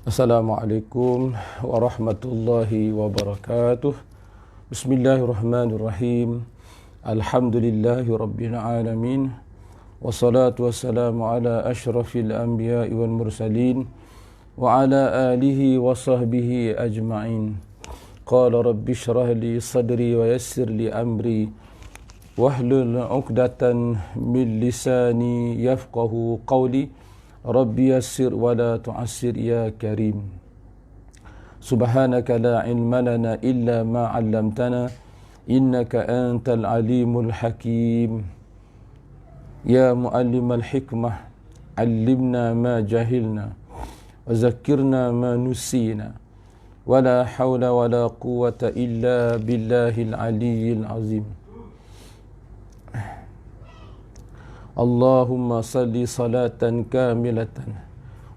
Assalamualaikum warahmatullahi wabarakatuh. Bismillahirrahmanirrahim. Alhamdulillahi rabbil alamin. Wassalatu wassalamu ala asyrafil anbiya'i wal mursalin wa ala alihi wa sahbihi ajma'in. Qala rabbi shrah li sadri wa yassir li amri wahlul 'uqdatan min lisani yafqahu qawli. Rabbi yassir wa la tu'assir ya karim. Subhanaka la ilma lana illa ma 'allamtana innaka antal alimul hakim. Ya muallimal hikmah 'allimna ma jahilna wa zakkirna ma nusina. Wa la hawla wa la quwwata illa billahil aliyyil azim. Allahumma salli salatan kamilatan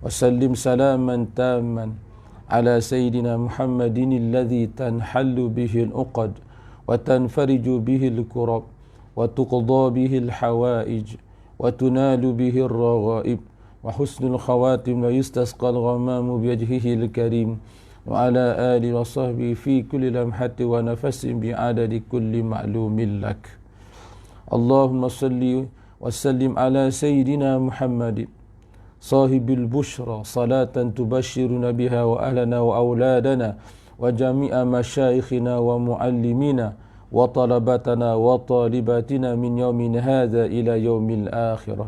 wa sallim salaman tamman ala sayyidina Muhammadin alladhi tanhallu bihi al-uqad wa tanfariju bihi al-kurab wa tuqda bihi al-hawaij wa tunalu bihi al-raghaib wa husnul khawatim wa yustasqa al-ghamamu bi wajhihi al-karim wa ala alihi wa sahbihi fi kulli lamhati wa nafasin bi adadi kulli ma'lumin lak. Allahumma salli وسلم على سيدنا محمد صاحب البشرى صلاة تبشرنا بها وأهلنا وأولادنا وجميع مشايخنا ومعلمينا وطلبتنا وطالباتنا من يوم هذا إلى يوم الآخرة.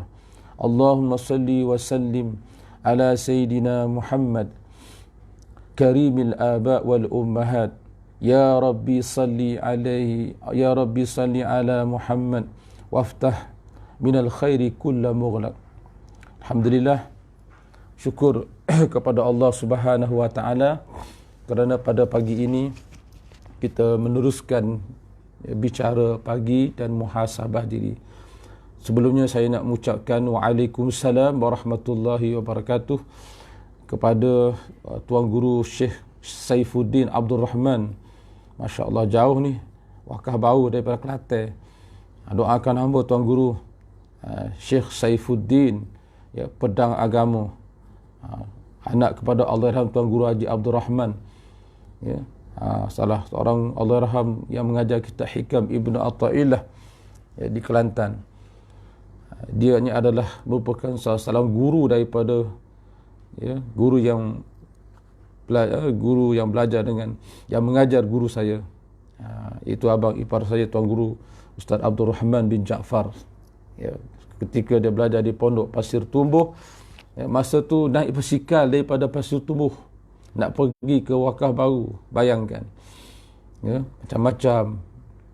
اللهم صل وسلم على سيدنا محمد كريم الآباء والأمهات. يا ربي صل عليه، يا ربي صل على محمد وافتح minal khairi kulla mughlaq. Alhamdulillah, syukur kepada Allah Subhanahu wa taala kerana pada pagi ini kita meneruskan bicara pagi dan muhasabah diri. Sebelumnya saya nak mengucapkan waalaikumsalam warahmatullahi wabarakatuh kepada Tuan Guru Syekh Saifuddin Abdul Rahman. Masya-Allah, jauh ni, wakah bau daripada Kelantan. Doakan hamba Tuan Guru Syekh Saifuddin, ya, pedang agama, anak kepada Allahyarham Tuan Guru Haji Abdul Rahman, ya, salah seorang Allahyarham yang mengajar kita hikam Ibnu Athaillah, ya, di Kelantan. Dia ni adalah merupakan salah seorang guru daripada, ya, guru yang belajar dengan, yang mengajar guru saya, itu abang ipar saya Tuan Guru Ustaz Abdul Rahman bin Jaafar. Ya, ketika dia belajar di Pondok Pasir Tumbuh, ya, masa tu naik basikal daripada Pasir Tumbuh nak pergi ke Wakah Baru. Bayangkan, ya, macam-macam.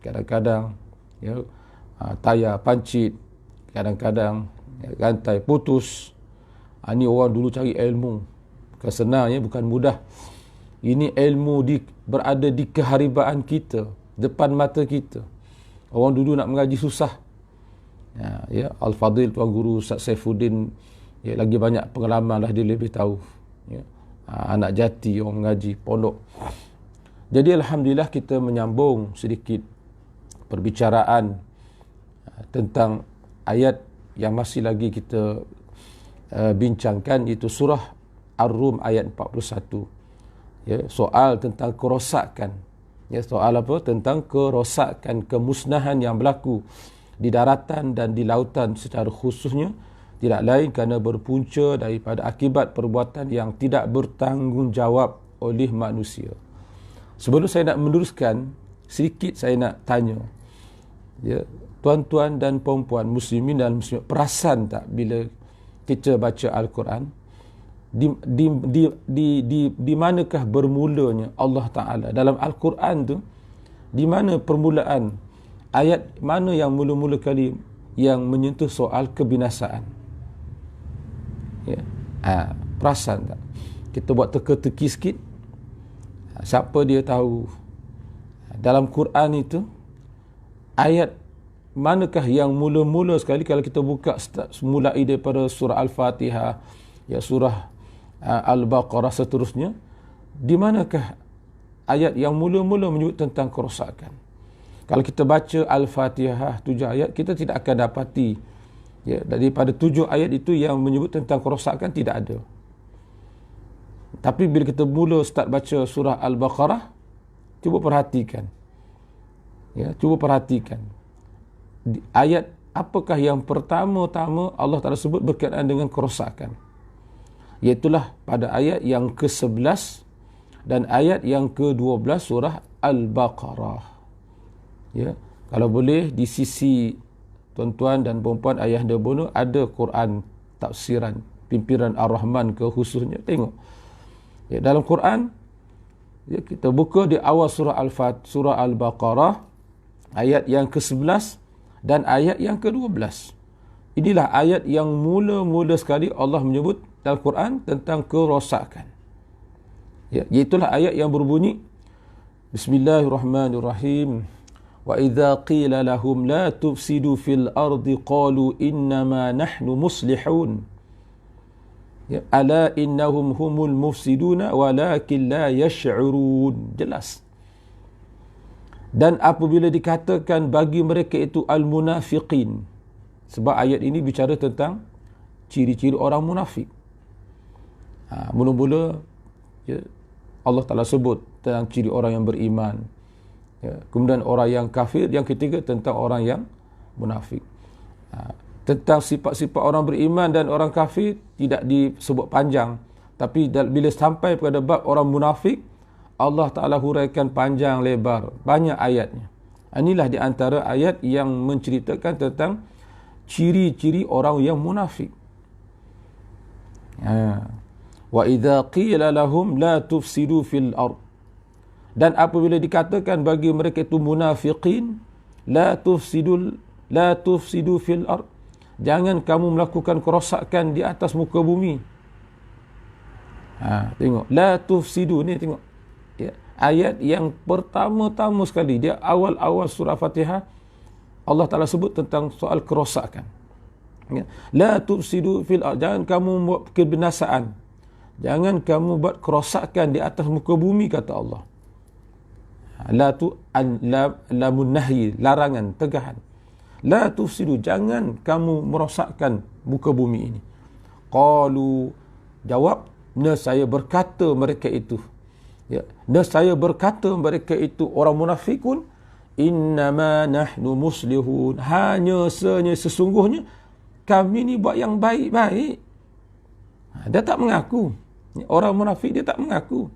Kadang-kadang, ya, tayar pancit, kadang-kadang, ya, rantai putus. Ini orang dulu cari ilmu, bukan senang, ya, bukan mudah. Ini ilmu berada di keharibaan kita, depan mata kita. Orang dulu nak mengaji susah. Ya, Al-Fadhil Tuan Guru Ustaz Saifuddin, ya, lagi banyak pengalaman lah, dia lebih tahu, ya. Anak jati orang mengaji pondok. Jadi alhamdulillah kita menyambung sedikit perbicaraan tentang ayat yang masih lagi kita bincangkan, itu surah Ar-Rum ayat 41. Ya, soal tentang kerosakan. Ya, soal apa? Tentang kerosakan, kemusnahan yang berlaku di daratan dan di lautan secara khususnya, tidak lain kerana berpunca daripada akibat perbuatan yang tidak bertanggungjawab oleh manusia. Sebelum saya nak meneruskan, sedikit saya nak tanya, ya, tuan-tuan dan puan-puan muslimin dan muslimat, perasan tak bila kita baca Al-Quran, di manakah bermulanya Allah Ta'ala dalam Al-Quran tu? Di mana permulaan ayat, mana yang mula-mula kali yang menyentuh soal kebinasaan? Ya. Perasan tak? Kita buat teka-teki sikit. Siapa dia tahu dalam Quran itu ayat manakah yang mula-mula sekali kalau kita buka mulai daripada surah Al-Fatihah, ya, surah Al-Baqarah seterusnya, di manakah ayat yang mula-mula menyebut tentang kerosakan? Kalau kita baca Al-Fatihah 7 ayat, kita tidak akan dapati, ya, daripada 7 ayat itu yang menyebut tentang kerosakan, tidak ada. Tapi bila kita mula start baca surah Al-Baqarah, cuba perhatikan. Ya, cuba perhatikan. Ayat apakah yang pertama-tama Allah Ta'ala sebut berkaitan dengan kerosakan? Iaitulah pada ayat yang ke-11 dan ayat yang ke-12 surah Al-Baqarah. Ya, kalau boleh di sisi tuan-tuan dan puan-puan ayahanda bono ada Quran tafsiran pimpinan Ar-Rahman ke khususnya, tengok. Ya, dalam Quran, ya, kita buka di awal surah surah Al-Baqarah ayat yang ke-11 dan ayat yang ke-12. Inilah ayat yang mula-mula sekali Allah menyebut dalam Quran tentang kerosakan. Ya, iaitulah ayat yang berbunyi Bismillahirrahmanirrahim. Wa idza qila lahum la tufsidu fil ardi qalu innama nahnu muslihun. Ya, ala innahum humul mufsiduna walakin la yash'urun. Jelas. Dan apabila dikatakan bagi mereka itu al-munafiqin, sebab ayat ini bicara tentang ciri-ciri orang munafik. Mula-mula ya, Allah Ta'ala sebut tentang ciri orang yang beriman. Ya, kemudian orang yang kafir, yang ketiga tentang orang yang munafik. Tentang sifat-sifat orang beriman dan orang kafir tidak disebut panjang, tapi bila sampai pada bab orang munafik, Allah Ta'ala huraikan panjang lebar, banyak ayatnya. Inilah di antara ayat yang menceritakan tentang ciri-ciri orang yang munafik. Wa idza qila lahum la tufsidu fil ard. Dan apabila dikatakan bagi mereka itu munafiqin, la tufsidu fil ard, jangan kamu melakukan kerosakan di atas muka bumi. Tengok, la tufsidu ni, tengok. Ya, ayat yang pertama-tama sekali, dia awal-awal surah Fatihah, Allah Ta'ala sebut tentang soal kerosakan. Ya, la tufsidu fil ard, jangan kamu buat kebinasaan, jangan kamu buat kerosakan di atas muka bumi, kata Allah. Lamun nahyi, larangan, tegahan. La tufsidu, jangan kamu merosakkan muka bumi ini. Qalu, jawab, nescaya berkata mereka itu. Ya, nescaya berkata mereka itu orang munafikun, innama nahnu muslihun, hanya sesungguhnya kami ni buat yang baik-baik. Dia tak mengaku. Orang munafik dia tak mengaku.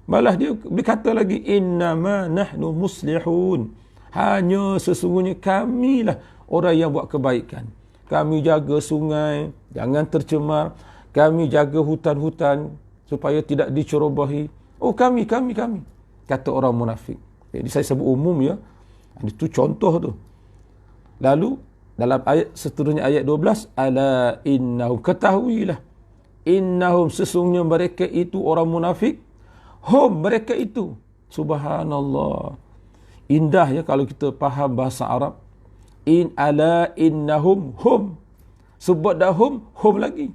Malah dia berkata lagi, innama nahnu muslihun, hanya sesungguhnya kamilah orang yang buat kebaikan. Kami jaga sungai jangan tercemar, kami jaga hutan-hutan supaya tidak dicerobohi. Oh, kami kata orang munafik. Jadi saya sebut umum, ya, itu contoh tu. Lalu dalam ayat seterusnya, ayat 12, ala innahum, ketahuilah, innahum, sesungguhnya mereka itu orang munafik, hum, mereka itu, subhanallah, indah ya kalau kita faham bahasa Arab. Ala innahum hum, sebut dah hum lagi.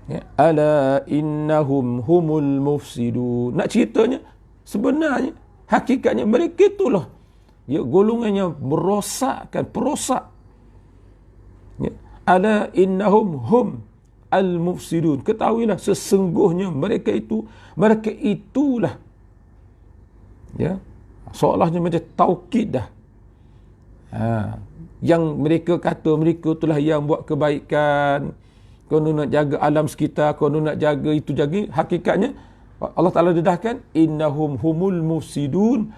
Ya, ala innahum humul mufsidun. Nak ceritanya, sebenarnya hakikatnya mereka itulah, ya, golongannya merosakkan, perosak. Ya, ala innahum hum al-mufsidun, ketahuilah sesungguhnya mereka itulah, ya, seolahnya macam taukid dah. Yang mereka kata mereka itulah yang buat kebaikan, konon nak jaga alam sekitar, konon nak jaga itu, jaga. Hakikatnya Allah Ta'ala dedahkan, innahum humul mufsidun,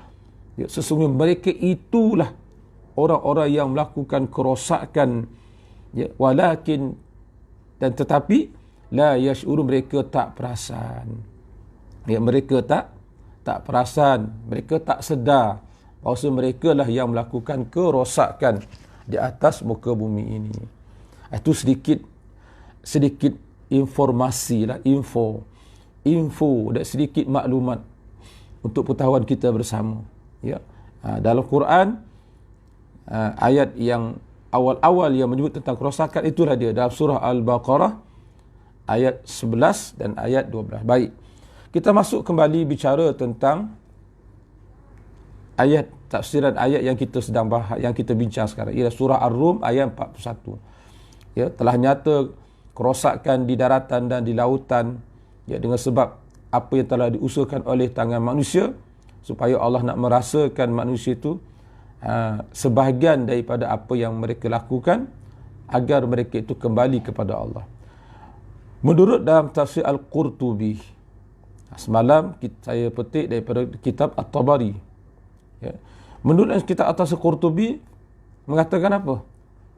ya, sesungguhnya mereka itulah orang-orang yang melakukan kerosakan, ya, walakin, dan tetapi, la yash'urun, mereka tak perasan. Ya, mereka tak perasan, mereka tak sedar bahawa mereka lah yang melakukan kerosakan di atas muka bumi ini. Itu sedikit informasi lah, info dan sedikit maklumat untuk pengetahuan kita bersama. Ya, dalam Quran, ayat yang awal-awal yang menyebut tentang kerosakan itulah dia dalam surah Al-Baqarah ayat 11 dan ayat 12. Baik, kita masuk kembali bicara tentang ayat, tafsiran ayat yang kita sedang bahas, yang kita bincang sekarang, ialah surah Ar-Rum ayat 41. Ya, telah nyata kerosakan di daratan dan di lautan, Ya, dengan sebab apa yang telah diusulkan oleh tangan manusia, supaya Allah nak merasakan manusia itu sebahagian daripada apa yang mereka lakukan, agar mereka itu kembali kepada Allah. Menurut dalam tafsir Al-Qurtubi, semalam saya petik daripada kitab At-Tabari, ya. Menurut kitab At-Tafsir Qurtubi mengatakan apa?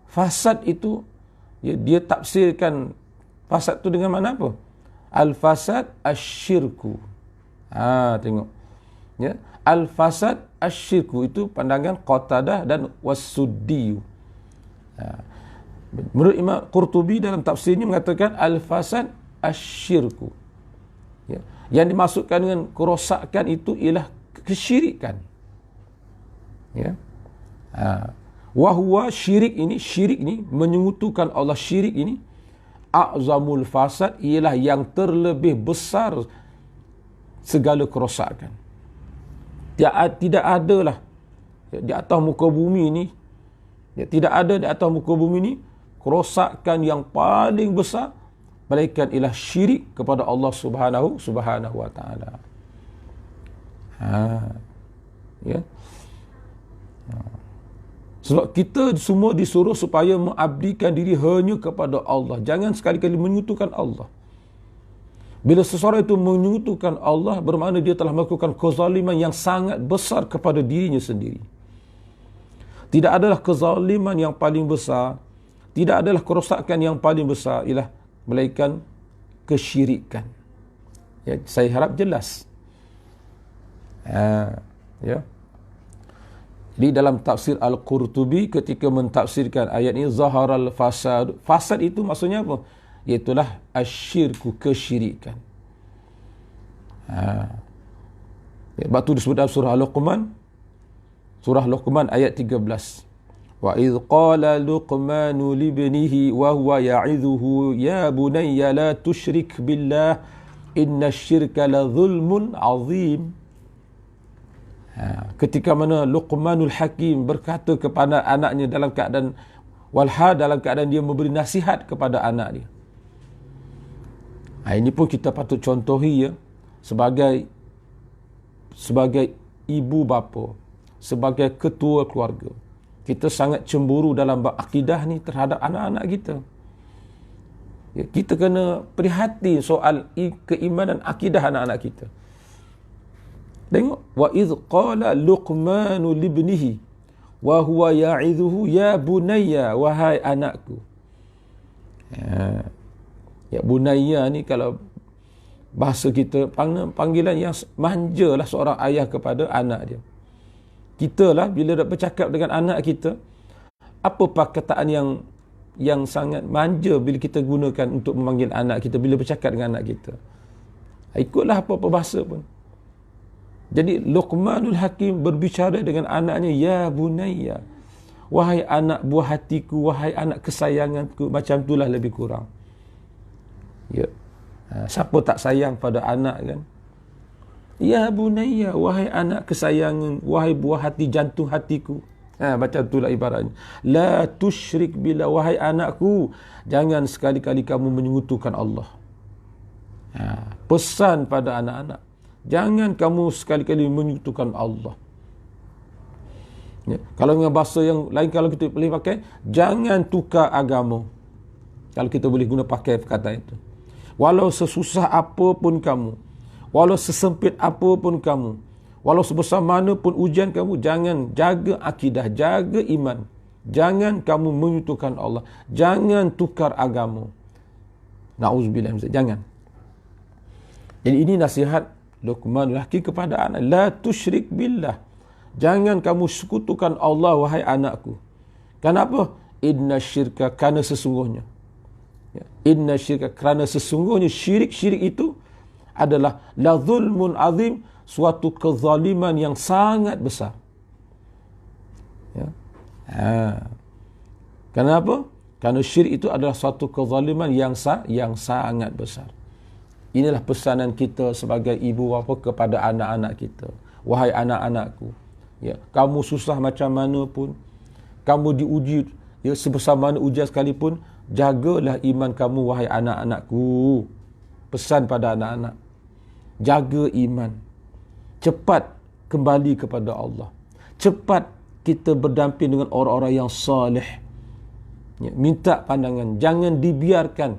Fasad itu, ya, dia tafsirkan fasad itu dengan mana apa? Al-fasad asyirku. Tengok. Ya, al-fasad asyirku itu pandangan Qatadah dan Wasuddi. Menurut Imam Qurtubi dalam tafsirnya mengatakan al-fasad asyirku. Ya, yang dimaksudkan dengan kerosakan itu ialah kesyirikan. Ya. Wahwa syirik ini menyekutukan Allah. Syirik ini a'zamul fasad, ialah yang terlebih besar segala kerosakan. Tidak adalah di atas muka bumi ini, tidak ada di atas muka bumi ini kerosakan yang paling besar melainkan ialah syirik kepada Allah Subhanahu wa taala. Ya. Sebab kita semua disuruh supaya mengabdikan diri hanya kepada Allah. Jangan sekali-kali menyekutukan Allah. Bila seseorang itu menyekutukan Allah, bermakna dia telah melakukan kezaliman yang sangat besar kepada dirinya sendiri. Tidak adalah kezaliman yang paling besar, tidak adalah kerosakan yang paling besar, ialah melainkan kesyirikan. Ya, saya harap jelas. Ya. Jadi dalam tafsir Al-Qurtubi ketika mentafsirkan ayat ini, zaharal fasad. Fasad itu maksudnya apa? Iaitulah asyirku, kesyirikan. Sebab itu disebut dalam surah Luqman. Surah Luqman ayat 13. Wa idh qala Luqmanu libnihi wa huwa ya'idhuhu ya bunayya la tusyrik billah inna syirka la zulmun azim. Ketika mana Luqmanul Hakim berkata kepada anaknya dalam keadaan dalam keadaan dia memberi nasihat kepada anak dia. Ini pun kita patut contohi, ya, sebagai ibu bapa, sebagai ketua keluarga. Kita sangat cemburu dalam bab akidah ni terhadap anak-anak kita. Ya, kita kena prihatin soal keimanan akidah anak-anak kita. Tengok, wa idh qala Luqmanu libnihi wa huwa ya'idhuhu ya bunayya, wahai anakku. Ya, bunayya ni kalau bahasa kita panggilan yang manja lah seorang ayah kepada anak dia. Kita lah bila nak bercakap dengan anak kita, apa perkataan yang sangat manja bila kita gunakan untuk memanggil anak kita bila bercakap dengan anak kita. Ikutlah apa-apa bahasa pun. Jadi Luqmanul Hakim berbicara dengan anaknya, ya bunayya, wahai anak buah hatiku, wahai anak kesayanganku, macam itulah lebih kurang. Ya. Siapa tak sayang pada anak, kan? Ya bunayya, wahai anak kesayangan, wahai buah hati, jantung hatiku. Macam itulah ibaratnya. La tusyrik billah, wahai anakku, jangan sekali-kali kamu menyekutukan Allah. Pesan pada anak-anak, jangan kamu sekali-kali menyekutukan Allah. Ya. Kalau dengan bahasa yang lain, kalau kita boleh pakai, jangan tukar agama. Kalau kita boleh guna pakai perkataan itu. Walau sesusah apapun kamu, walau sesempit apapun kamu, walau sebesar mana pun ujian kamu, jangan, jaga akidah, jaga iman. Jangan kamu menyekutukan Allah. Jangan tukar agama. Na'udzubillah, jangan. Jadi ini nasihat Luqmanul Hakim kepada anak. La tusyrik billah. Jangan kamu sekutukan Allah, wahai anakku. Kenapa? Inna syirka, kerana sesungguhnya. Inna syirka, kerana sesungguhnya syirik itu adalah la zulmun azim, suatu kezaliman yang sangat besar. Ya. Kenapa? Kerana syirik itu adalah suatu kezaliman yang sangat besar. Inilah pesanan kita sebagai ibu bapa kepada anak-anak kita. Wahai anak-anakku, ya, kamu susah macam mana pun, kamu diuji, ya, sebesar mana ujian sekalipun, jagalah iman kamu, wahai anak-anakku. pesan pada anak-anak, jaga iman, cepat kembali kepada Allah, cepat kita berdamping dengan orang-orang yang soleh, minta pandangan, jangan dibiarkan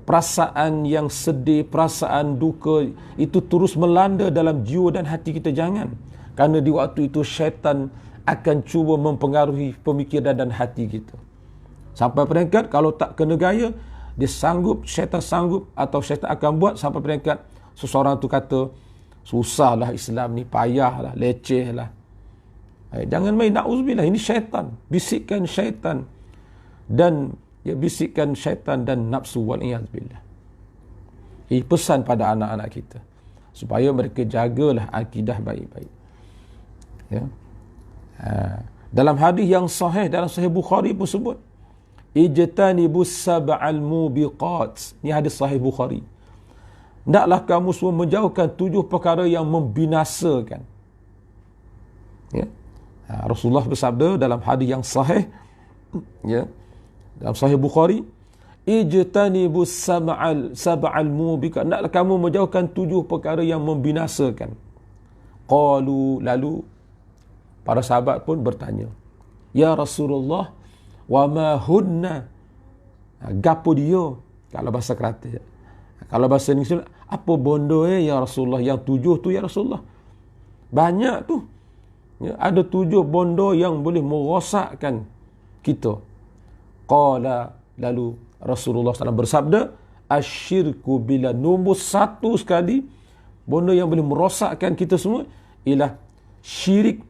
perasaan yang sedih, perasaan duka itu terus melanda dalam jiwa dan hati kita. Jangan, kerana di waktu itu syaitan akan cuba mempengaruhi pemikiran dan hati kita sampai peringkat kalau tak kena gaya, dia sanggup, syaitan sanggup atau syaitan akan buat sampai peringkat seseorang tu kata, susahlah Islam ni, payahlah, lecehlah. Jangan main, na'udzubillah, ini syaitan, bisikan syaitan dan bisikan syaitan dan nafsu, wal'iyadzubillah. Ini pesan pada anak-anak kita supaya mereka jagalah akidah baik-baik. Dalam hadis yang sahih, dalam Sahih Bukhari pun sebut, ijtanibus sab'al mubiqat. Ini hadis Sahih Bukhari. Hendaklah kamu semua menjauhkan 7 perkara yang membinasakan. Rasulullah bersabda dalam hadis yang sahih, dalam Sahih Bukhari, ijtanibus sab'al mubiqat. Hendaklah kamu menjauhkan 7 perkara yang membinasakan. Qalu, lalu para sahabat pun bertanya, ya Rasulullah, wa ma hunna, gapo dia kalau bahasa Kelantan. Kalau bahasa Indonesia, apa bondo ya Rasulullah, yang 7 tu ya Rasulullah? Banyak tu. Ada 7 bondo yang boleh merosakkan kita. Qala, lalu Rasulullah SAW bersabda, asyirku bila, nombor 1 sekali bondo yang boleh merosakkan kita semua ialah syirik,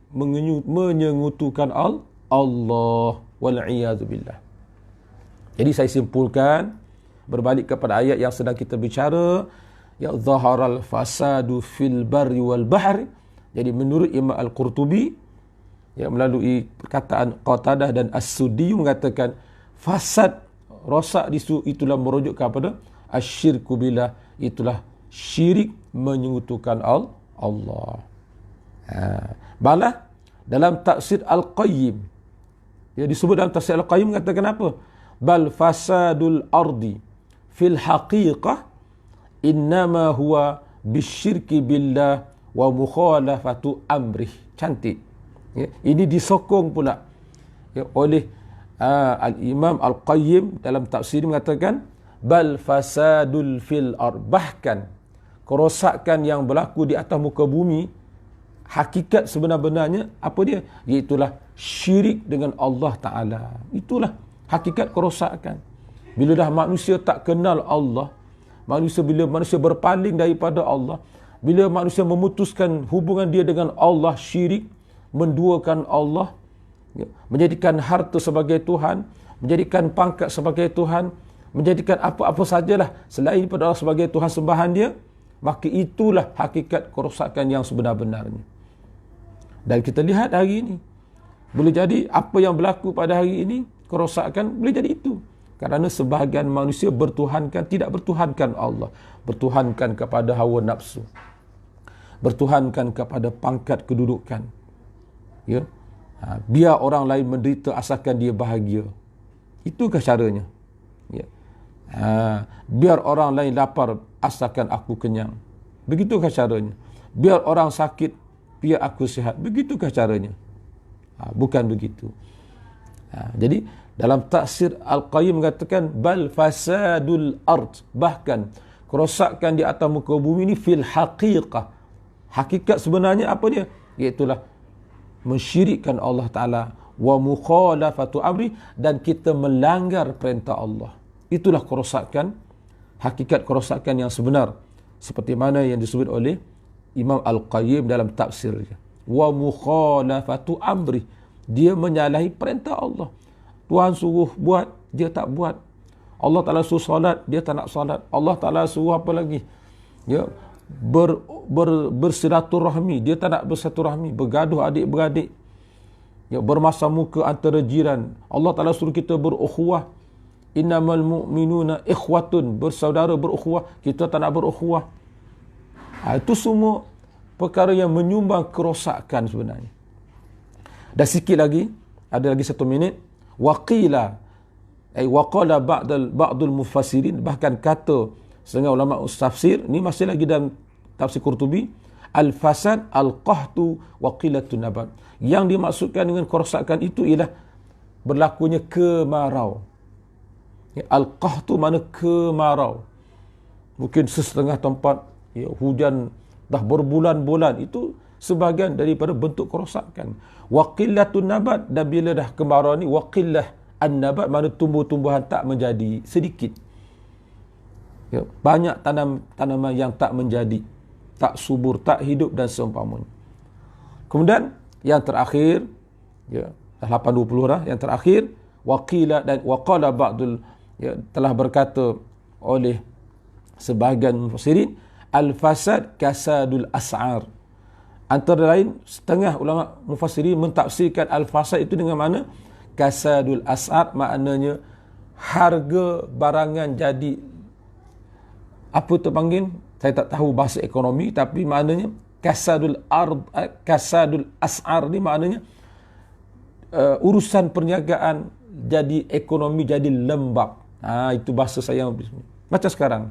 menyengutukan Allah, wal'iyadzubillah. Jadi saya simpulkan, berbalik kepada ayat yang sedang kita bicara, ya zaharal fasadu fil barri wal bahri. Jadi menurut Imam Al-Qurtubi, melalui perkataan Qatadah dan As-Suddi mengatakan fasad, rosak itulah merujuk kepada asyirku billah, itulah syirik, menyekutukan Allah. Balah dalam tafsir Al-Qayyim, disebut dalam tafsir Al-Qayyim mengatakan apa? Bal fasadul ardi fil haqiqah innama huwa bisyirki billah wa mukhalafatu amrih. Cantik. Ini disokong pula oleh Al-Imam Al-Qayyim dalam tafsir mengatakan bal fasadul fil ard, bahkan kerosakan yang berlaku di atas muka bumi, hakikat sebenar-benarnya apa dia? Iaitulah syirik dengan Allah Ta'ala. Itulah hakikat kerosakan. Bila dah manusia tak kenal Allah, bila manusia berpaling daripada Allah, bila manusia memutuskan hubungan dia dengan Allah, syirik, menduakan Allah, menjadikan harta sebagai Tuhan, menjadikan pangkat sebagai Tuhan, menjadikan apa-apa sajalah selain daripada Allah sebagai Tuhan sembahan dia, maka itulah hakikat kerosakan yang sebenar-benarnya. Dan kita lihat hari ini, boleh jadi apa yang berlaku pada hari ini, kerosakan boleh jadi itu. Kerana sebahagian manusia tidak bertuhankan Allah, bertuhankan kepada hawa nafsu, bertuhankan kepada pangkat kedudukan. Biar orang lain menderita asalkan dia bahagia. Itukah caranya? Biar orang lain lapar asalkan aku kenyang. Begitukah caranya? Biar orang sakit, biar aku sihat. Begitukah caranya? Bukan begitu. Jadi dalam tafsir Al-Qayyim mengatakan bal fasadul ard, bahkan kerosakan di atas muka bumi ini fil haqiqah, hakikat sebenarnya apa dia? Iaitulah mensyirikkan Allah Ta'ala, wa mukhalafatu amri, dan kita melanggar perintah Allah. Itulah kerosakan, hakikat kerosakan yang sebenar, seperti mana yang disebut oleh Imam Al-Qayyim dalam tafsirnya. Wa mukhalafatu amri, dia menyalahi perintah Allah. Tuhan suruh buat, dia tak buat. Allah Ta'ala suruh solat, dia tak nak solat. Allah Ta'ala suruh apa lagi? Bersilaturahmi, dia tak nak bersilaturahmi. Bergaduh adik-beradik, bermasa muka antara jiran. Allah Ta'ala suruh kita berukhuwah. Innamal mu'minuna ikhwatun, bersaudara, berukhuwah. Kita tak nak berukhuwah. Itu semua perkara yang menyumbang kerosakan sebenarnya. Dan sikit lagi, ada lagi 1 minit. Waqila, waqala ba'dul mufassirin, bahkan kata setengah ulama tafsir, ni masih lagi dalam tafsir Qurtubi, al-fasad al-qahtu wa qilatun nabat. Yang dimaksudkan dengan kerosakan itu ialah berlakunya kemarau. Ya, al-qahtu mana kemarau. Mungkin setengah tempat ya, hujan dah berbulan-bulan, itu sebahagian daripada bentuk kerosakan. Wa qillatun nabat, dan bila dah kemarau ni, wa qillah an-nabat mana tumbuh-tumbuhan tak menjadi, sedikit. Ya, banyak tanaman yang tak menjadi, tak subur, tak hidup dan seumpamanya. Kemudian yang terakhir, ya, dah 8:20 dah, yang terakhir, waqila dan waqala ba'dul, ya, telah berkata oleh sebahagian mufassirin, al-fasad kasadul as'ar. Antara lain, setengah ulama mufassirin mentafsirkan al-fasad itu dengan mana kasadul as'ar, maknanya harga barangan jadi, apa tu panggil, saya tak tahu bahasa ekonomi, tapi maknanya kasadul as'ar ni maknanya urusan perniagaan jadi ekonomi jadi lembab. Itu bahasa saya macam sekarang.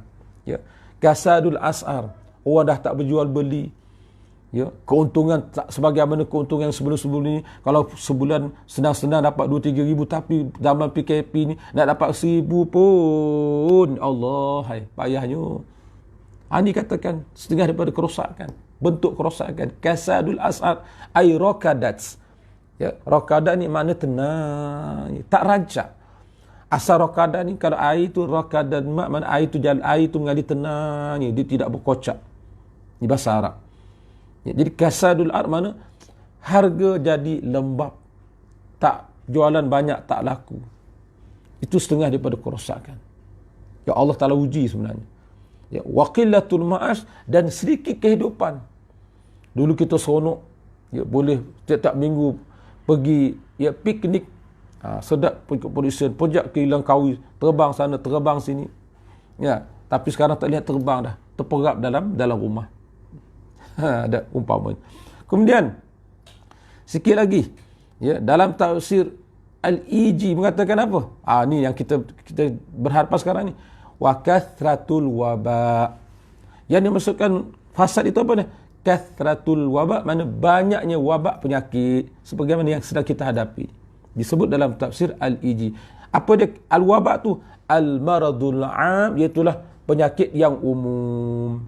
Ya, kasadul as'ar, orang dah tak berjual beli. Ya, keuntungan tak sebagaimana keuntungan sebelum-sebelum ini. Kalau sebulan senang-senang dapat 2-3 ribu, tapi zaman PKP ni nak dapat 1,000 pun, Allah, hai, payahnya. Ini katakan setengah daripada kerosakan, bentuk kerosakan. Kasadul as'ar ay rakadat. Ya, rakadat ni makna tenang, tak rancak. Asal rakadat ni, kalau air tu rakadat, makna air tu jalan, air tu mengalir tenang, dia tidak berkocak. Ini bahasa Arab. Ya, jadi kasadul ard mana harga jadi lembab, tak jualan banyak, tak laku. Itu setengah daripada kerosakan. Ya, Allah Ta'ala uji sebenarnya. Ya, waqillatul ma'ash, dan sedikit kehidupan. Dulu kita seronok, ya, boleh tiap-tiap minggu pergi ya piknik, sedap ikut polisi, pejak ke Langkawi, terbang sana, terbang sini. Ya, tapi sekarang tak lihat terbang dah, terperap dalam rumah. Ada umpama. Kemudian sikit lagi, ya, dalam tafsir Al-Iji mengatakan apa? Ni yang kita berhadapan sekarang ni. Wa kathratul waba. Yang dimaksudkan fasad itu apa ni? Kathratul waba, mana banyaknya wabak penyakit sebagaimana yang sedang kita hadapi. Disebut dalam tafsir Al-Iji. Apa dia al-wabak tu? Al-maradul 'am, iaitulah penyakit yang umum.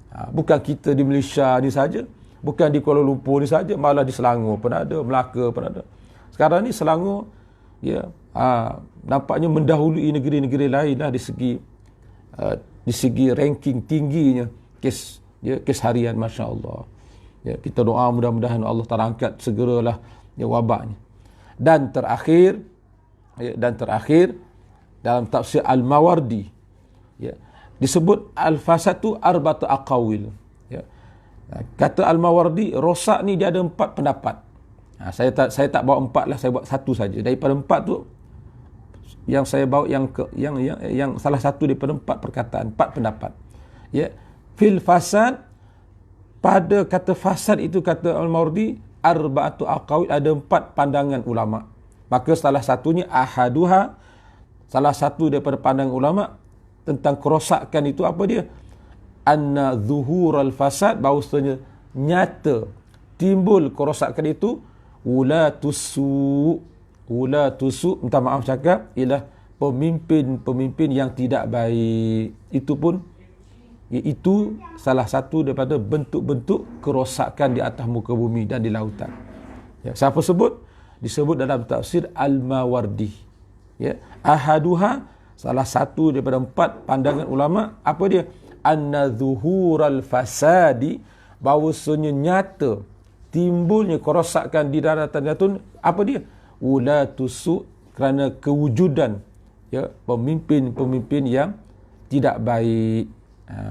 Bukan kita di Malaysia ni saja, bukan di Kuala Lumpur ni saja, malah di Selangor pun ada, Melaka pun ada. Sekarang ni Selangor, ya, nampaknya mendahului negeri-negeri lain lah di segi ranking tingginya kes, ya, kes harian, masya-Allah. Ya, kita doa mudah-mudahan Allah Taala angkat segeralah, ya, wabaknya. Dan terakhir, ya, dalam tafsir Al-Mawardi, ya, disebut al-fasad tu arba'atu aqawil. Ya. Kata Al-Mawardi, rosak ni dia ada 4 pendapat. Saya tak bawa 4 lah, saya buat 1 saja. Daripada 4 tu yang saya bawa yang salah satu daripada 4 perkataan, 4 pendapat. Ya. Fil fasad, pada kata fasad itu, kata Al-Mawardi, arba'atu aqawil, ada 4 pandangan ulama. Maka salah satunya ahaduha, salah satu daripada pandangan ulama tentang kerosakan itu apa dia? Anna zuhural fasad, bahawasanya nyata timbul kerosakan itu, ulatusu, minta maaf cakap, ialah pemimpin-pemimpin yang tidak baik. Itu pun, iaitu salah satu daripada bentuk-bentuk kerosakan di atas muka bumi dan di lautan. Ya, siapa sebut? Disebut dalam tafsir Al-Mawardi. Ya, ahaduha, salah satu daripada 4 pandangan ulama, apa dia? Anna zuhural fasadi, bahawasanya nyata timbulnya kerosakan di daratan jatun, apa dia? Ulatusu, kerana kewujudan, ya, pemimpin-pemimpin yang tidak baik.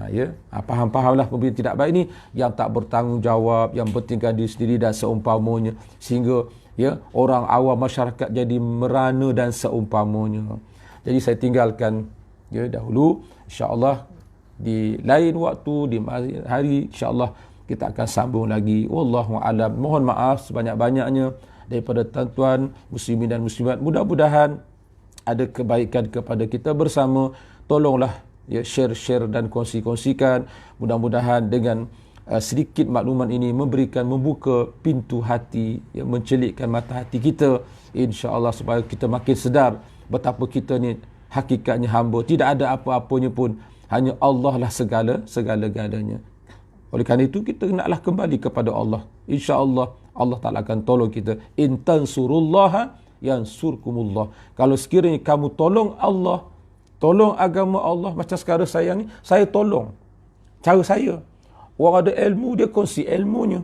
Ya, faham-fahamlah pemimpin tidak baik ni yang tak bertanggungjawab, yang bertingkah diri sendiri dan seumpamanya, sehingga, ya, orang awam masyarakat jadi merana dan seumpamanya. Jadi saya tinggalkan, ya, dahulu. InsyaAllah di lain waktu, di hari, insyaAllah kita akan sambung lagi. Wallahu a'lam. Mohon maaf sebanyak-banyaknya daripada tuan-tuan muslimin dan muslimat. Mudah-mudahan ada kebaikan kepada kita bersama. Tolonglah ya, share dan kongsi-kongsikan. Mudah-mudahan dengan sedikit makluman ini membuka pintu hati, ya, mencelikkan mata hati kita, insya-Allah, supaya kita makin sedar betapa kita ni hakikatnya hamba, tidak ada apa-apanya pun, hanya Allah lah segala-galanya. Oleh kerana itu kita naklah kembali kepada Allah. Insya-Allah Allah Taala akan tolong kita. In tansurullaha yansurkumullah. Kalau sekiranya kamu tolong Allah, tolong agama Allah, macam sekarang saya ni, saya tolong cara saya. Orang ada ilmu, dia kongsi ilmunya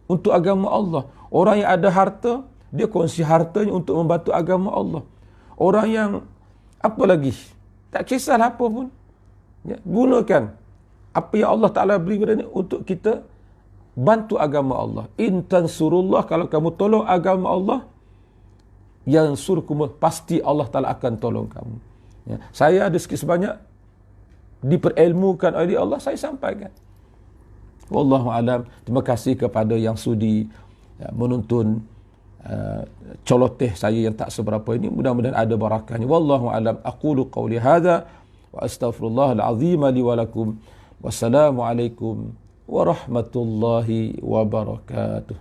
untuk agama Allah. Orang yang ada harta, dia kongsi hartanya untuk membantu agama Allah. Orang yang apa lagi, tak kisahlah apa pun, ya, gunakan apa yang Allah Ta'ala beri kepada ni untuk kita bantu agama Allah. In tansurullah, kalau kamu tolong agama Allah, yansurkum, pasti Allah Ta'ala akan tolong kamu. Ya, saya ada sikit sebanyak diperilmukan oleh Allah, saya sampaikan. Wallahu alam. Terima kasih kepada yang sudi, ya, menonton coloteh saya yang tak seberapa ini. Mudah-mudahan ada barakahnya. Wallahu alam. Aqulu qawli hadha wa astaghfirullahal azim li wa lakum. Wassalamu alaikum warahmatullahi wabarakatuh.